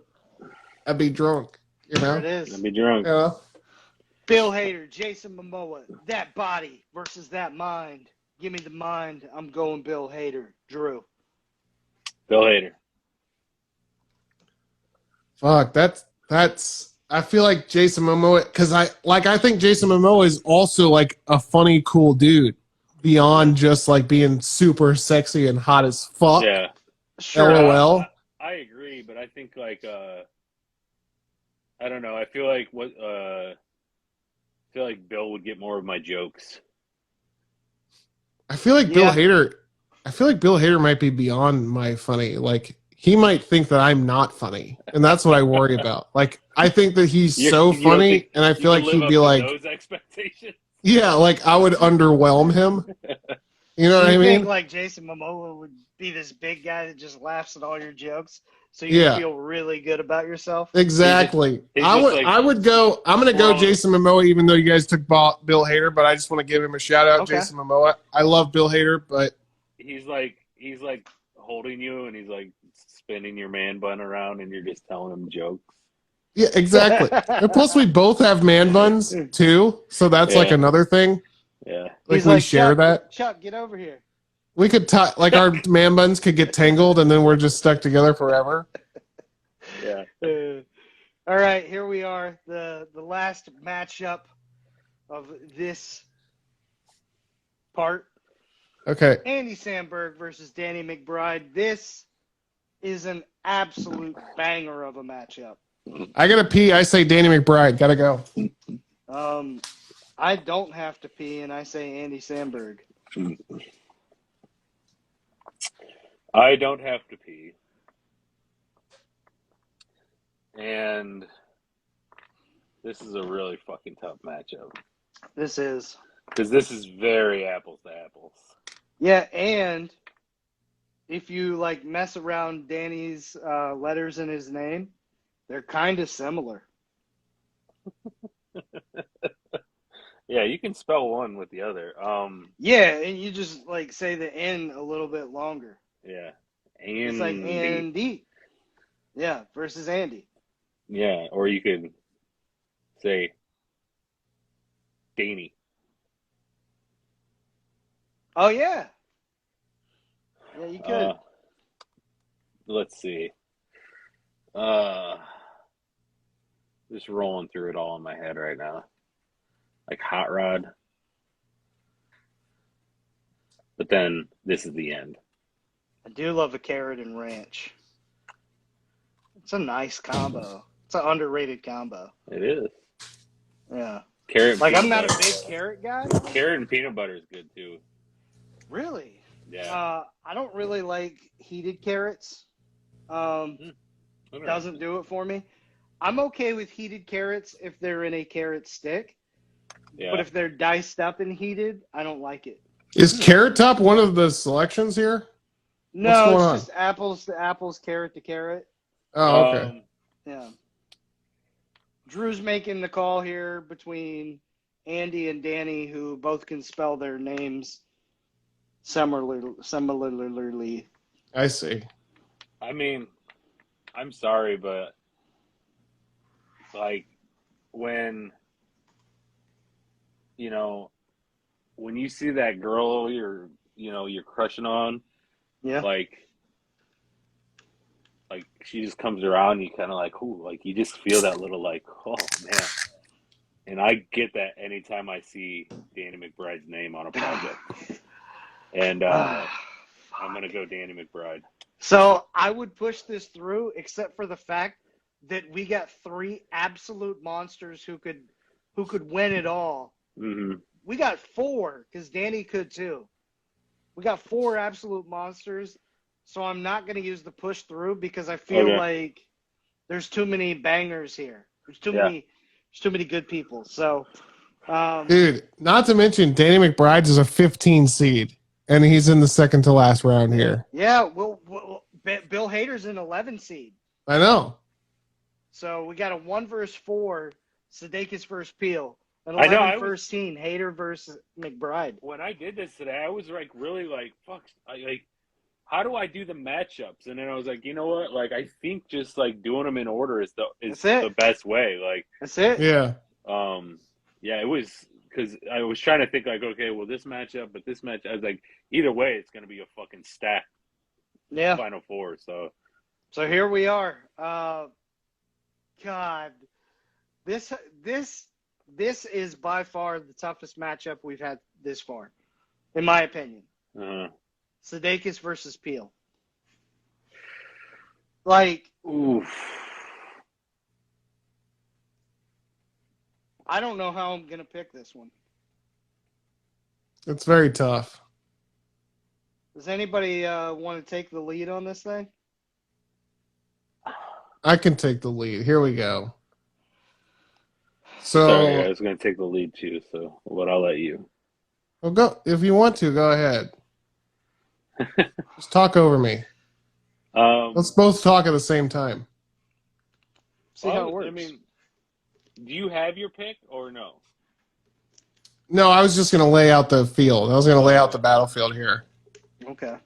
Speaker 3: I'd be drunk. You
Speaker 2: There it
Speaker 3: know.
Speaker 2: is.
Speaker 4: Let me drunk.
Speaker 3: Yeah.
Speaker 2: Bill Hader, Jason Momoa. That body versus that mind. Give me the mind. I'm going Bill Hader. Drew.
Speaker 4: Bill Hader.
Speaker 3: Fuck, that's. I feel like Jason Momoa because I think Jason Momoa is also like a funny, cool dude beyond just like being super sexy and hot as fuck.
Speaker 4: Yeah.
Speaker 2: Sure.
Speaker 3: LOL.
Speaker 4: I agree, but I think like I don't know. I feel like Bill would get more of my jokes.
Speaker 3: I feel like Bill
Speaker 2: Yeah.
Speaker 3: Hader. I feel like Bill Hader might be beyond my funny. Like he might think that I'm not funny, and that's what I worry about. Like, I think that he's
Speaker 4: You
Speaker 3: so
Speaker 4: don't
Speaker 3: funny,
Speaker 4: think
Speaker 3: and I
Speaker 4: you
Speaker 3: feel
Speaker 4: can
Speaker 3: like
Speaker 4: live
Speaker 3: he'd
Speaker 4: up
Speaker 3: be
Speaker 4: to
Speaker 3: like,
Speaker 4: those expectations?
Speaker 3: yeah, like I would underwhelm him. You know
Speaker 2: So
Speaker 3: what I
Speaker 2: you
Speaker 3: mean?
Speaker 2: think like Jason Momoa would be this big guy that just laughs at all your jokes, so you
Speaker 3: Yeah.
Speaker 2: feel really good about yourself?
Speaker 3: Exactly.
Speaker 4: He's
Speaker 3: I
Speaker 4: just
Speaker 3: would.
Speaker 4: like
Speaker 3: I would go. I'm going to go
Speaker 4: scrolling.
Speaker 3: Jason Momoa, even though you guys took Bill Hader. But I just want to give him a shout out,
Speaker 2: Okay.
Speaker 3: Jason Momoa. I love Bill Hader, but
Speaker 4: He's like holding you, and he's like spinning your man bun around, and you're just telling him jokes.
Speaker 3: yeah, exactly. And plus, we both have man buns too, so that's like
Speaker 4: Yeah.
Speaker 3: another thing.
Speaker 4: Yeah.
Speaker 3: Like
Speaker 2: He's
Speaker 3: we
Speaker 2: like,
Speaker 3: share
Speaker 2: Chuck,
Speaker 3: that.
Speaker 2: Chuck, get over here.
Speaker 3: We could like our man buns could get tangled, and then we're just stuck together forever.
Speaker 4: Yeah.
Speaker 2: All right, here we are, the last matchup of this part.
Speaker 3: Okay.
Speaker 2: Andy Samberg versus Danny McBride. This is an absolute banger of a matchup.
Speaker 3: I gotta pee. I say Danny McBride. Gotta go.
Speaker 2: I don't have to pee, and I say Andy Samberg.
Speaker 4: I don't have to pee. And this is a really fucking tough matchup.
Speaker 2: This is.
Speaker 4: Because this is very apples to apples.
Speaker 2: Yeah, and if you like mess around Danny's letters in his name, they're kind of similar.
Speaker 4: Yeah, you can spell one with the other.
Speaker 2: Yeah, and you just like say the N a little bit longer.
Speaker 4: Yeah.
Speaker 2: It's like Andy. Yeah, versus Andy.
Speaker 4: Yeah, or you could say Danny.
Speaker 2: Oh yeah. Yeah, you could.
Speaker 4: Let's see. Just rolling through it all in my head right now. Like Hot Rod. But then this is the end.
Speaker 2: I do love a carrot and ranch. It's a nice combo. It's an underrated combo.
Speaker 4: It is.
Speaker 2: Yeah.
Speaker 4: Carrot. And
Speaker 2: Like, I'm
Speaker 4: peanut
Speaker 2: not a
Speaker 4: butter.
Speaker 2: big carrot guy.
Speaker 4: Carrot and peanut butter is good too.
Speaker 2: Really?
Speaker 4: Yeah.
Speaker 2: I don't really like heated carrots.
Speaker 4: Interesting.
Speaker 2: Doesn't do it for me. I'm okay with heated carrots if they're in a carrot stick.
Speaker 4: Yeah.
Speaker 2: But if they're diced up and heated, I don't like it.
Speaker 3: Is Carrot Top one of the selections here?
Speaker 2: No,
Speaker 3: going
Speaker 2: it's just apples to apples, carrot to carrot.
Speaker 3: Oh, okay.
Speaker 2: Yeah. Drew's making the call here between Andy and Danny, who both can spell their names similarly.
Speaker 3: I see.
Speaker 4: I mean, I'm sorry, but like when when you see that girl you're crushing on,
Speaker 2: Yeah.
Speaker 4: like she just comes around, you kind of like, ooh, like you just feel that little like, oh man. And I get that anytime I see Danny McBride's name on a project. And I'm gonna go Danny McBride.
Speaker 2: So I would push this through, except for the fact that we got three absolute monsters who could win it all.
Speaker 4: Mm-hmm.
Speaker 2: We got four, because Danny could too. We got four absolute monsters, so I'm not going to use the push through because I feel like there's too many bangers here. There's too many good people. So,
Speaker 3: Dude, not to mention Danny McBride is a 15 seed, and he's in the second to last round here.
Speaker 2: yeah, well, Bill Hader's an 11 seed.
Speaker 3: I know.
Speaker 2: So we got a 1 versus 4, Sudeikis versus Peel. An
Speaker 4: I know,
Speaker 2: 11 versus 13, Hader versus McBride.
Speaker 4: When I did this today, I was like really like, fuck, like, how do I do the matchups? And then I was like, you know what? Like, I think just like doing them in order is the best way. Like,
Speaker 2: That's it.
Speaker 3: Yeah.
Speaker 4: Yeah, it was because I was trying to think like, okay, well, this matchup, but this match, I was like, either way, it's gonna be a fucking stack.
Speaker 2: Yeah.
Speaker 4: Final four. So
Speaker 2: here we are. God, this is by far the toughest matchup we've had this far, in my opinion. Sudeikis versus Peel. Like,
Speaker 4: oof.
Speaker 2: I don't know how I'm gonna pick this one.
Speaker 3: It's very tough.
Speaker 2: Does anybody want to take the lead on this thing?
Speaker 3: I can take the lead. Here we go.
Speaker 4: Sorry, I
Speaker 3: So,
Speaker 4: was going to take the lead too, but I'll let you.
Speaker 3: well, go if you want to. Go ahead. Just talk over me. Let's both talk at the same time.
Speaker 2: See how it works.
Speaker 4: I mean, do you have your pick or no?
Speaker 3: No, I was just going to lay out the field. I was going to lay out the battlefield here.
Speaker 2: Okay.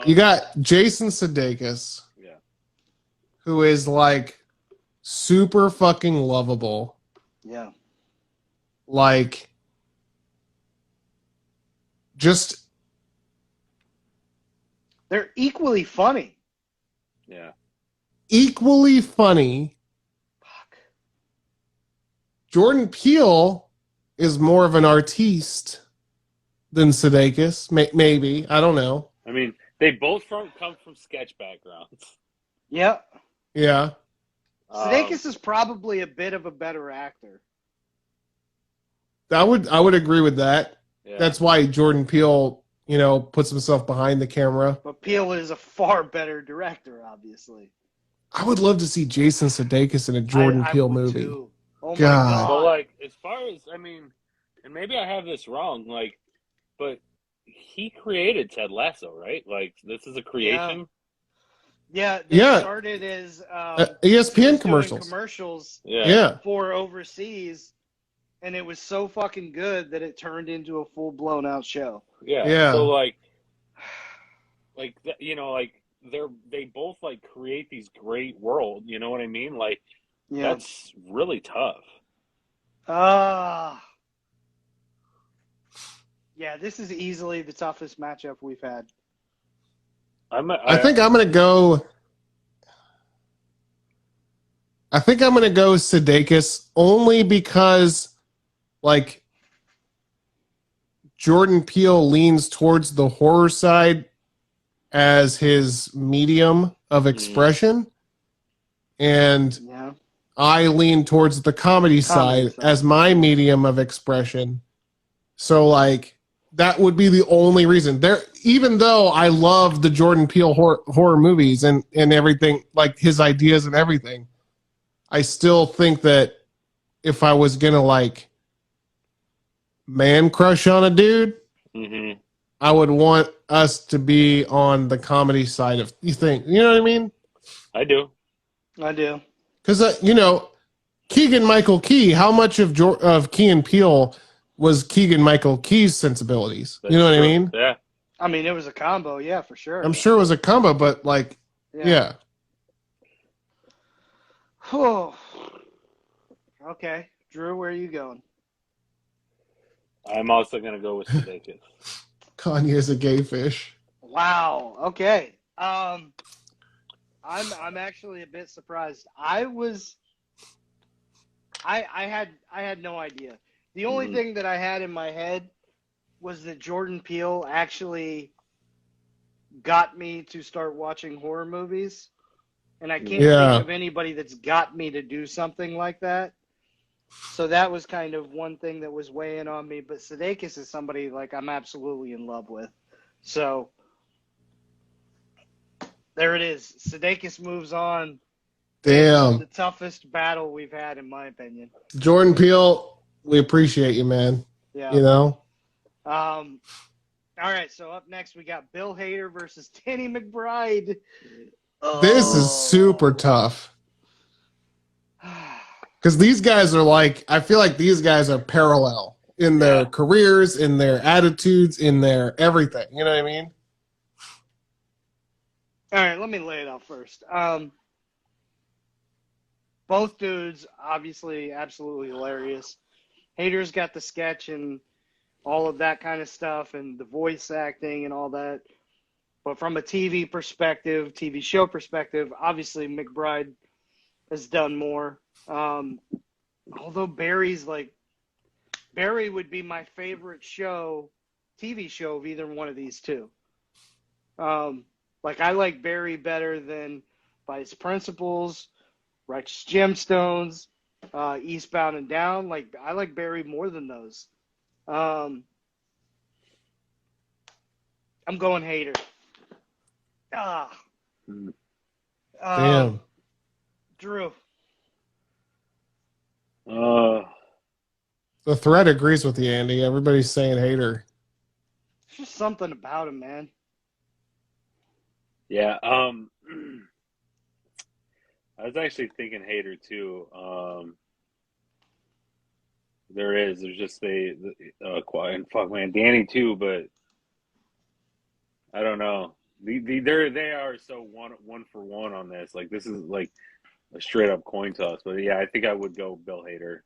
Speaker 3: You got Jason Sudeikis,
Speaker 4: Yeah.
Speaker 3: who is like super fucking lovable.
Speaker 2: Yeah.
Speaker 3: Like, just
Speaker 2: They're equally funny.
Speaker 4: Yeah.
Speaker 3: equally funny.
Speaker 2: Fuck.
Speaker 3: Jordan Peele is more of an artiste than Sudeikis. Maybe. I don't know.
Speaker 4: I mean, they both come from sketch backgrounds.
Speaker 2: Yeah.
Speaker 3: Yeah.
Speaker 2: Sudeikis is probably a bit of a better actor.
Speaker 3: I would agree with that.
Speaker 4: Yeah.
Speaker 3: That's why Jordan Peele, puts himself behind the camera.
Speaker 2: But Peele is a far better director, obviously.
Speaker 3: I would love to see Jason Sudeikis in a Jordan
Speaker 2: I
Speaker 3: Peele
Speaker 2: would
Speaker 3: movie.
Speaker 2: too. Oh my
Speaker 3: God.
Speaker 2: God.
Speaker 4: But like, as far as and maybe I have this wrong, but he created Ted Lasso, right? Like, this is a creation.
Speaker 2: Yeah, they
Speaker 3: Yeah.
Speaker 2: started as
Speaker 3: ESPN
Speaker 2: just doing
Speaker 3: commercials.
Speaker 2: commercials
Speaker 3: Yeah.
Speaker 2: for overseas, and it was so fucking good that it turned into a full blown out show.
Speaker 4: Yeah. So they both like create these great world. You know what I mean? Like,
Speaker 2: Yeah.
Speaker 4: that's really tough.
Speaker 2: Yeah, this is easily the toughest matchup we've had.
Speaker 3: I think I'm gonna go Sudeikis only because like Jordan Peele leans towards the horror side as his medium of expression, and
Speaker 2: Yeah.
Speaker 3: I lean towards the comedy side as my medium of expression. So like that would be the only reason. Even though I love the Jordan Peele horror movies and everything, like his ideas and everything, I still think that if I was gonna like man crush on a dude, I would want us to be on the comedy side of you know what I mean?
Speaker 4: I do.
Speaker 3: Because Keegan Michael Key, how much of Key and Peele was Keegan Michael Key's sensibilities?
Speaker 4: That's
Speaker 3: you know what
Speaker 4: true.
Speaker 3: I mean?
Speaker 4: Yeah.
Speaker 2: I mean, it was a combo, yeah, for sure.
Speaker 3: I'm sure it was a combo, but like, yeah.
Speaker 2: Oh. Okay, Drew, where are you going?
Speaker 4: I'm also gonna go with Sudeikis.
Speaker 3: Kanye is a gay fish.
Speaker 2: Wow. Okay. I'm actually a bit surprised. I had no idea. The only thing that I had in my head was that Jordan Peele actually got me to start watching horror movies, and I can't think of anybody that's got me to do something like that. So that was kind of one thing that was weighing on me. But Sudeikis is somebody like I'm absolutely in love with. So there it is. Sudeikis moves on.
Speaker 3: Damn.
Speaker 2: The toughest battle we've had, in my opinion.
Speaker 3: Jordan Peele, we appreciate you, man.
Speaker 2: Yeah. All right, so up next we got Bill Hader versus Danny McBride.
Speaker 3: This is super tough. Because these guys are like, I feel like these guys are parallel in their careers, in their attitudes, in their everything. You know what I mean?
Speaker 2: All right, let me lay it out first. Both dudes, obviously, absolutely hilarious. Hader's got the sketch and all of that kind of stuff and the voice acting and all that. But from a TV perspective, TV show perspective, obviously McBride has done more. Although Barry would be my favorite TV show of either one of these two. I like Barry better than Vice Principals, Righteous Gemstones, Eastbound and Down. I like Barry more than those. I'm going Hader.
Speaker 3: Damn.
Speaker 2: Drew.
Speaker 3: The thread agrees with you, Andy. Everybody's saying hater.
Speaker 2: There's just something about him, man.
Speaker 4: Yeah. I was actually thinking hater too. There's just and fuck man, Danny too, but I don't know. They are so one for one on this. Like this is like a straight up coin toss. But yeah, I think I would go Bill Hader.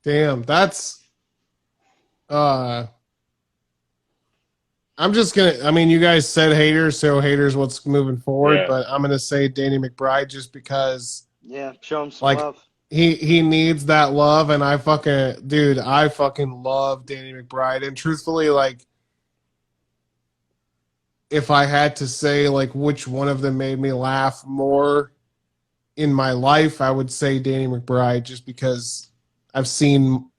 Speaker 3: Damn, that's I'm just gonna. I mean, you guys said haters, so haters. What's moving forward?
Speaker 4: Yeah.
Speaker 3: But I'm gonna say Danny McBride just because,
Speaker 2: Yeah, show him some
Speaker 3: like,
Speaker 2: love.
Speaker 3: he needs that love, and I fucking love Danny McBride. And truthfully, like, if I had to say like which one of them made me laugh more in my life, I would say Danny McBride, just because I've seen.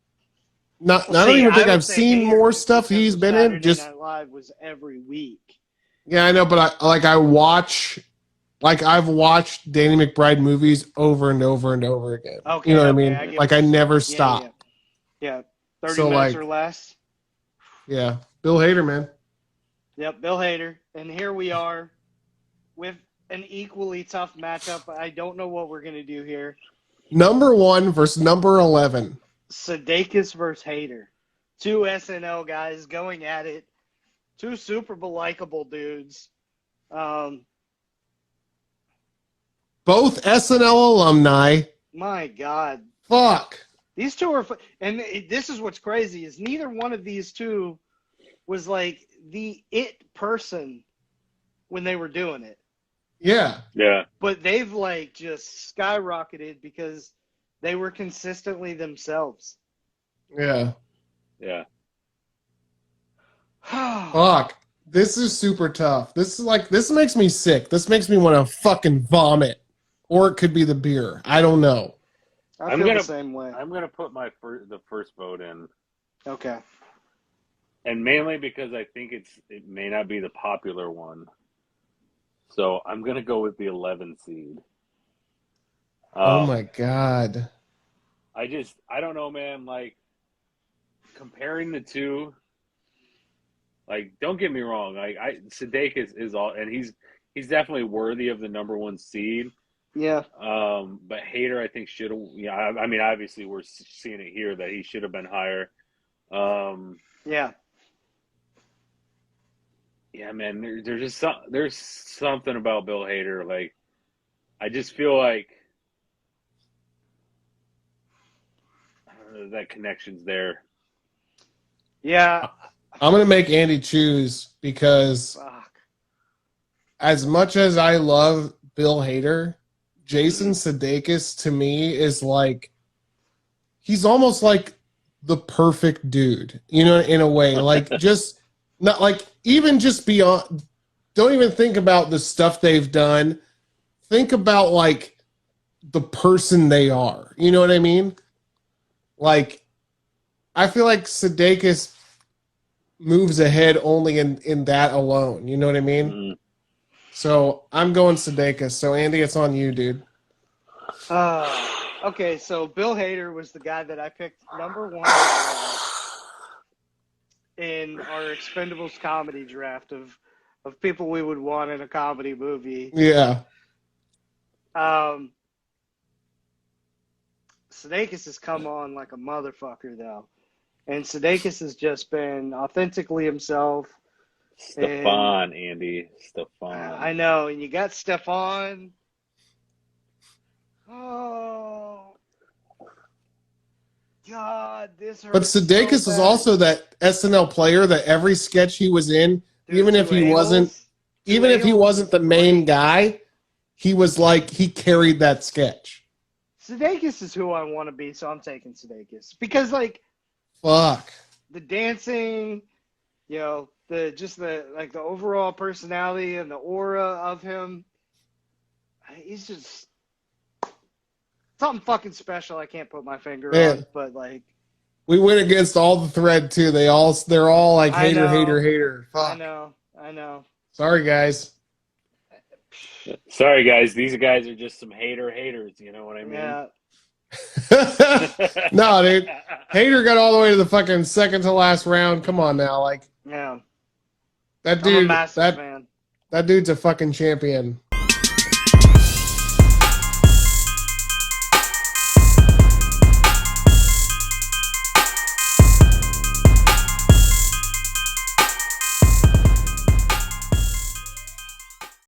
Speaker 3: I don't even think I've seen more stuff he's been in. Just
Speaker 2: Saturday Night Live was every week.
Speaker 3: Yeah, I know, but I've watched Danny McBride movies over and over and over again.
Speaker 2: Okay,
Speaker 3: You know what
Speaker 2: okay,
Speaker 3: I mean?
Speaker 2: I get
Speaker 3: Like
Speaker 2: what
Speaker 3: I
Speaker 2: you're
Speaker 3: never
Speaker 2: saying.
Speaker 3: stop.
Speaker 2: Yeah. 30
Speaker 3: So,
Speaker 2: minutes
Speaker 3: like-
Speaker 2: or less.
Speaker 3: Yeah, Bill Hader, man.
Speaker 2: Yep, Bill Hader. And here we are with an equally tough matchup. I don't know what we're going to do here.
Speaker 3: Number 1 versus number 11.
Speaker 2: Sudeikis versus Hader. Two SNL guys going at it. Two super likable dudes.
Speaker 3: Both SNL alumni.
Speaker 2: My God.
Speaker 3: Fuck.
Speaker 2: These two are, and this is what's crazy, is neither one of these two was like the it person when they were doing it.
Speaker 3: Yeah.
Speaker 4: Yeah.
Speaker 2: But they've like just skyrocketed because they were consistently themselves.
Speaker 3: Yeah.
Speaker 4: Yeah.
Speaker 3: Fuck. This is super tough. This makes me sick. This makes me want to fucking vomit. Or it could be the beer. I don't know.
Speaker 2: I
Speaker 4: I'm
Speaker 2: feel
Speaker 4: gonna-
Speaker 2: the same way.
Speaker 4: I'm gonna put the first vote in.
Speaker 2: Okay.
Speaker 4: And mainly because I think it may not be the popular one. So I'm gonna go with the 11 seed.
Speaker 3: Oh my God.
Speaker 4: I don't know, man. Like comparing the two, like don't get me wrong. Sudeikis is all, and he's definitely worthy of the number 1 seed.
Speaker 2: Yeah.
Speaker 4: But Hader, I think should have. Yeah, I mean, obviously we're seeing it here that he should have been higher.
Speaker 2: Yeah.
Speaker 4: Yeah, man. There's just there's something about Bill Hader. Like, I just feel like I don't know, that connection's there.
Speaker 2: Yeah.
Speaker 3: I'm going to make Andy choose because
Speaker 2: Fuck.
Speaker 3: as much as I love Bill Hader, Jason Sudeikis to me is like, he's almost like the perfect dude, you know, in a way. Like, just not like, even just beyond, don't even think about the stuff they've done. Think about like the person they are. You know what I mean? Like, I feel like Sudeikis moves ahead only in that alone. You know what I mean?
Speaker 4: Mm-hmm.
Speaker 3: So I'm going Sudeikis. So Andy, it's on you, dude.
Speaker 2: Okay, so Bill Hader was the guy that I picked number 1 in our Expendables comedy draft of people we would want in a comedy movie.
Speaker 3: Yeah.
Speaker 2: Sudeikis has come on like a motherfucker, though. And Sudeikis has just been authentically himself.
Speaker 4: Stefan, Andy. Stefan.
Speaker 2: I know, and you got Stefan. Oh, God, this hurts.
Speaker 3: But Sudeikis
Speaker 2: so
Speaker 3: is
Speaker 2: bad.
Speaker 3: also that SNL player that every sketch he was in,
Speaker 2: Dude,
Speaker 3: even if
Speaker 2: two
Speaker 3: he wasn't,
Speaker 2: angles.
Speaker 3: even if he wasn't the main guy, he was like, he carried that sketch.
Speaker 2: Sudeikis is who I want to be, so I'm taking Sudeikis because, like,
Speaker 3: Fuck.
Speaker 2: the dancing, you know, the overall personality and the aura of him. He's just something fucking special. I can't put my finger
Speaker 3: Man.
Speaker 2: on, but like,
Speaker 3: We went against all the thread too. They're all like
Speaker 2: I
Speaker 3: hater,
Speaker 2: know.
Speaker 3: hater, hater.
Speaker 2: I
Speaker 3: Fuck.
Speaker 2: know.
Speaker 3: Sorry, guys.
Speaker 4: Sorry, guys. These guys are just some haters. You know what I mean?
Speaker 2: Yeah.
Speaker 3: No, dude. Hater got all the way to the fucking second to last round. Come on now, like
Speaker 2: Yeah.
Speaker 3: that
Speaker 2: I'm a
Speaker 3: dude.
Speaker 2: massive fan.
Speaker 3: That dude's a fucking champion.